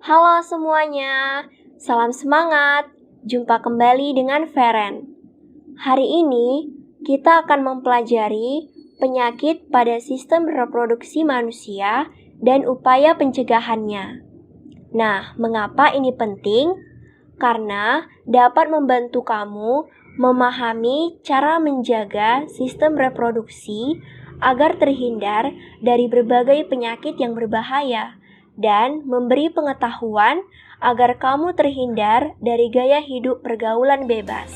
Halo semuanya, salam semangat. Jumpa kembali dengan Feren. Hari ini kita akan mempelajari penyakit pada sistem reproduksi manusia dan upaya pencegahannya. Nah, mengapa ini penting? Karena dapat membantu kamu memahami cara menjaga sistem reproduksi agar terhindar dari berbagai penyakit yang berbahaya dan memberi pengetahuan agar kamu terhindar dari gaya hidup pergaulan bebas.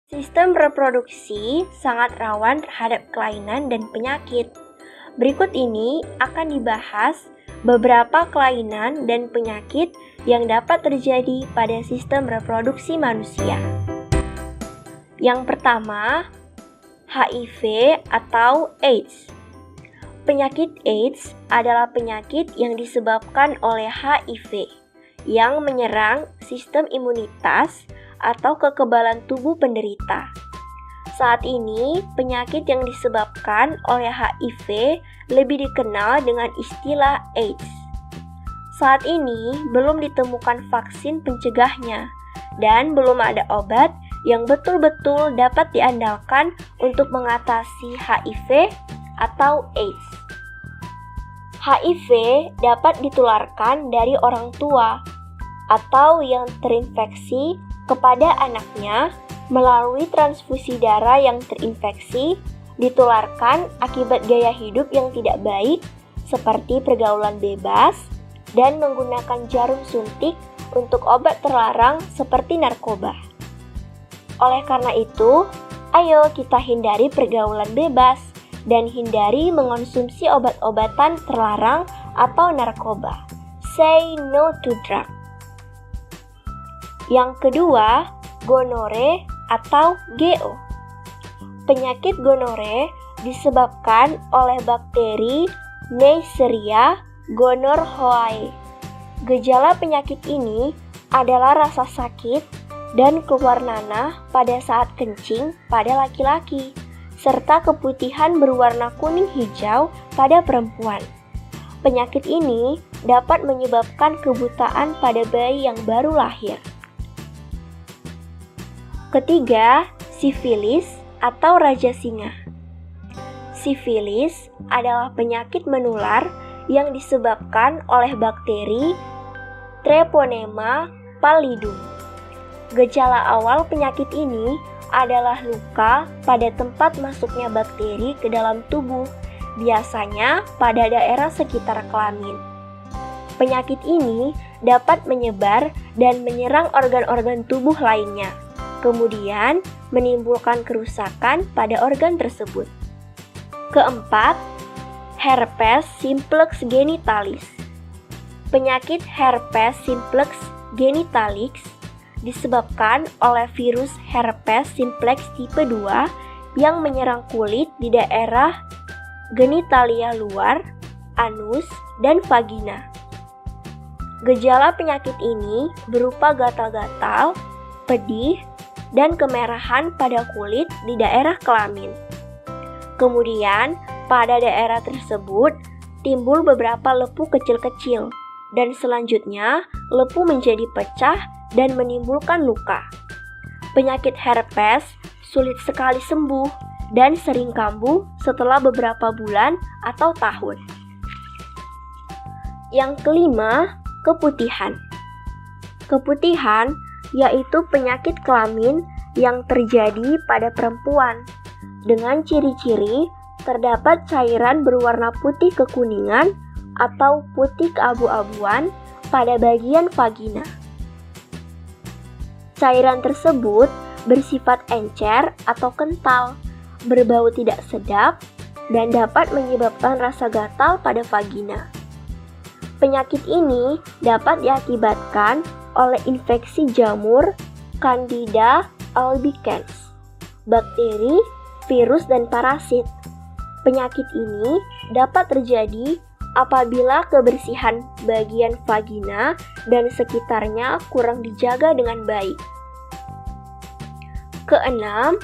Sistem reproduksi sangat rawan terhadap kelainan dan penyakit. Berikut ini akan dibahas beberapa kelainan dan penyakit yang dapat terjadi pada sistem reproduksi manusia. Yang pertama, HIV atau AIDS. Penyakit AIDS adalah penyakit yang disebabkan oleh HIV yang menyerang sistem imunitas atau kekebalan tubuh penderita. Saat ini, penyakit yang disebabkan oleh HIV lebih dikenal dengan istilah AIDS. Saat ini belum ditemukan vaksin pencegahnya dan belum ada obat yang betul-betul dapat diandalkan untuk mengatasi HIV atau AIDS. HIV dapat ditularkan dari orang tua atau yang terinfeksi kepada anaknya melalui transfusi darah yang terinfeksi, ditularkan akibat gaya hidup yang tidak baik seperti pergaulan bebas dan menggunakan jarum suntik untuk obat terlarang seperti narkoba. Oleh karena itu, ayo kita hindari pergaulan bebas dan hindari mengonsumsi obat-obatan terlarang atau narkoba. Say no to drug. Yang kedua, gonore atau GO. Penyakit gonore disebabkan oleh bakteri Neisseria gonorrhoeae. Gejala penyakit ini adalah rasa sakit dan keluar nanah pada saat kencing pada laki-laki, serta keputihan berwarna kuning hijau pada perempuan. Penyakit ini dapat menyebabkan kebutaan pada bayi yang baru lahir. Ketiga, sifilis atau raja singa. Sifilis adalah penyakit menular yang disebabkan oleh bakteri Treponema pallidum. Gejala awal penyakit ini adalah luka pada tempat masuknya bakteri ke dalam tubuh, biasanya pada daerah sekitar kelamin. Penyakit ini dapat menyebar dan menyerang organ-organ tubuh lainnya, kemudian menimbulkan kerusakan pada organ tersebut. Keempat, herpes simplex genitalis. Penyakit herpes simplex genitalis disebabkan oleh virus herpes simplex tipe 2 yang menyerang kulit di daerah genitalia luar, anus, dan vagina. Gejala penyakit ini berupa gatal-gatal, pedih, dan kemerahan pada kulit di daerah kelamin. Kemudian, pada daerah tersebut timbul beberapa lepu kecil-kecil, dan selanjutnya lepu menjadi pecah dan menimbulkan luka. Penyakit herpes sulit sekali sembuh dan sering kambuh setelah beberapa bulan atau tahun. Yang kelima, keputihan. Keputihan yaitu penyakit kelamin yang terjadi pada perempuan. Dengan ciri-ciri terdapat cairan berwarna putih kekuningan atau putih keabu-abuan pada bagian vagina. Cairan tersebut bersifat encer atau kental, berbau tidak sedap, dan dapat menyebabkan rasa gatal pada vagina. Penyakit ini dapat diakibatkan oleh infeksi jamur Candida albicans, bakteri, virus, dan parasit. Penyakit ini dapat terjadi apabila kebersihan bagian vagina dan sekitarnya kurang dijaga dengan baik. Keenam,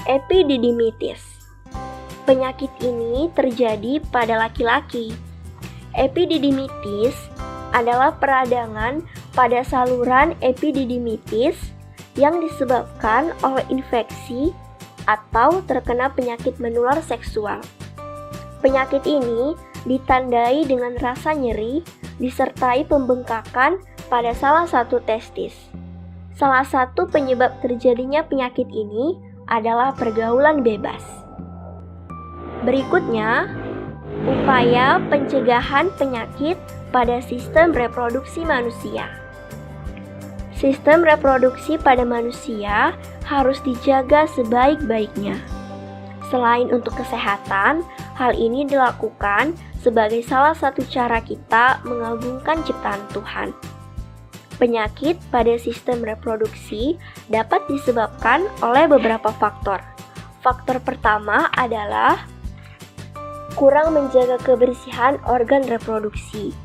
epididymitis. Penyakit ini terjadi pada laki-laki. Epididymitis adalah peradangan pada saluran epididymitis yang disebabkan oleh infeksi atau terkena penyakit menular seksual. Penyakit ini ditandai dengan rasa nyeri disertai pembengkakan pada salah satu testis. Salah satu penyebab terjadinya penyakit ini adalah pergaulan bebas. Berikutnya, upaya pencegahan penyakit pada sistem reproduksi manusia. Sistem reproduksi pada manusia harus dijaga sebaik-baiknya. Selain untuk kesehatan, hal ini dilakukan sebagai salah satu cara kita mengagungkan ciptaan Tuhan. Penyakit pada sistem reproduksi dapat disebabkan oleh beberapa faktor. Faktor pertama adalah kurang menjaga kebersihan organ reproduksi.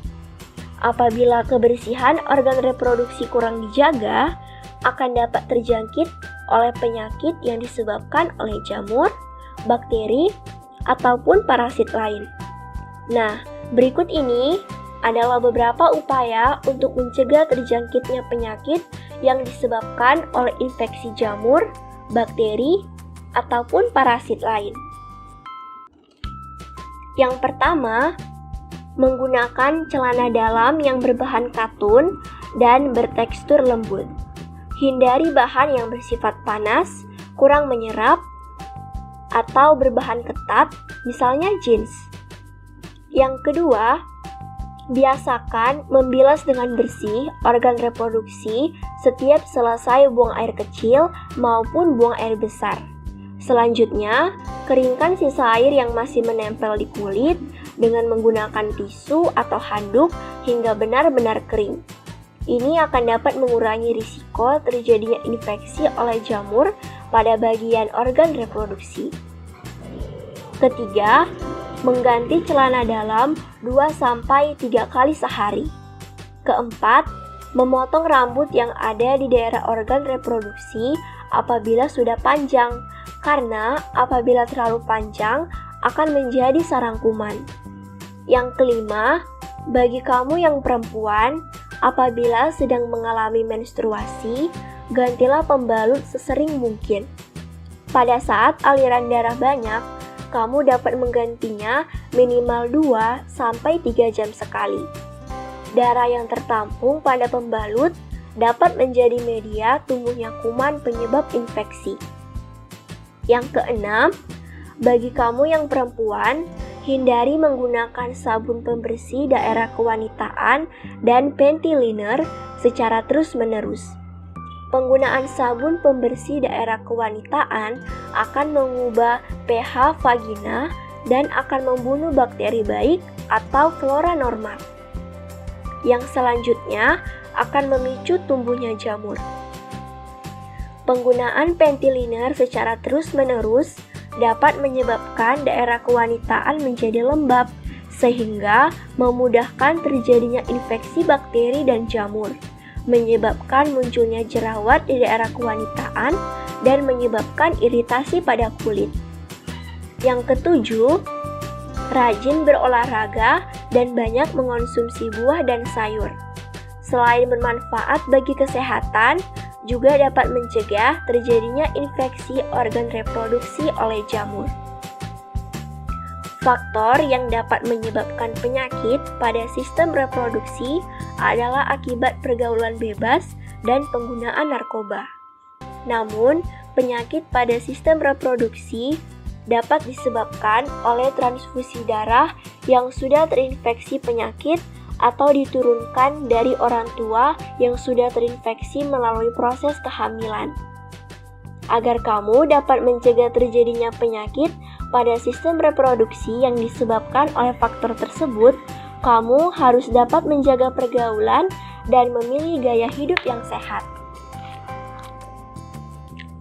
Apabila kebersihan organ reproduksi kurang dijaga, akan dapat terjangkit oleh penyakit yang disebabkan oleh jamur, bakteri, ataupun parasit lain. Nah, berikut ini adalah beberapa upaya untuk mencegah terjangkitnya penyakit yang disebabkan oleh infeksi jamur, bakteri, ataupun parasit lain. Yang pertama, menggunakan celana dalam yang berbahan katun dan bertekstur lembut. Hindari bahan yang bersifat panas, kurang menyerap, atau berbahan ketat, misalnya jeans. Yang kedua, biasakan membilas dengan bersih organ reproduksi setiap selesai buang air kecil maupun buang air besar. Selanjutnya, keringkan sisa air yang masih menempel di kulit dengan menggunakan tisu atau handuk hingga benar-benar kering. Ini akan dapat mengurangi risiko terjadinya infeksi oleh jamur pada bagian organ reproduksi. Ketiga, mengganti celana dalam 2-3 kali sehari. Keempat, memotong rambut yang ada di daerah organ reproduksi apabila sudah panjang, karena apabila terlalu panjang akan menjadi sarang kuman. Yang kelima, bagi kamu yang perempuan, apabila sedang mengalami menstruasi, gantilah pembalut sesering mungkin. Pada saat aliran darah banyak, kamu dapat menggantinya minimal 2-3 jam sekali. Darah yang tertampung pada pembalut dapat menjadi media tumbuhnya kuman penyebab infeksi. Yang keenam, bagi kamu yang perempuan, hindari menggunakan sabun pembersih daerah kewanitaan dan panty liner secara terus-menerus. Penggunaan sabun pembersih daerah kewanitaan akan mengubah pH vagina dan akan membunuh bakteri baik atau flora normal. Yang selanjutnya akan memicu tumbuhnya jamur. Penggunaan panty liner secara terus-menerus dapat menyebabkan daerah kewanitaan menjadi lembab, sehingga memudahkan terjadinya infeksi bakteri dan jamur, menyebabkan munculnya jerawat di daerah kewanitaan, dan menyebabkan iritasi pada kulit. Yang ketujuh, rajin berolahraga dan banyak mengonsumsi buah dan sayur. Selain bermanfaat bagi kesehatan, juga dapat mencegah terjadinya infeksi organ reproduksi oleh jamur. Faktor yang dapat menyebabkan penyakit pada sistem reproduksi adalah akibat pergaulan bebas dan penggunaan narkoba. Namun, penyakit pada sistem reproduksi dapat disebabkan oleh transfusi darah yang sudah terinfeksi penyakit atau diturunkan dari orang tua yang sudah terinfeksi melalui proses kehamilan. Agar kamu dapat mencegah terjadinya penyakit pada sistem reproduksi yang disebabkan oleh faktor tersebut, kamu harus dapat menjaga pergaulan dan memilih gaya hidup yang sehat.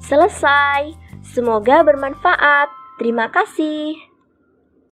Selesai. Semoga bermanfaat. Terima kasih.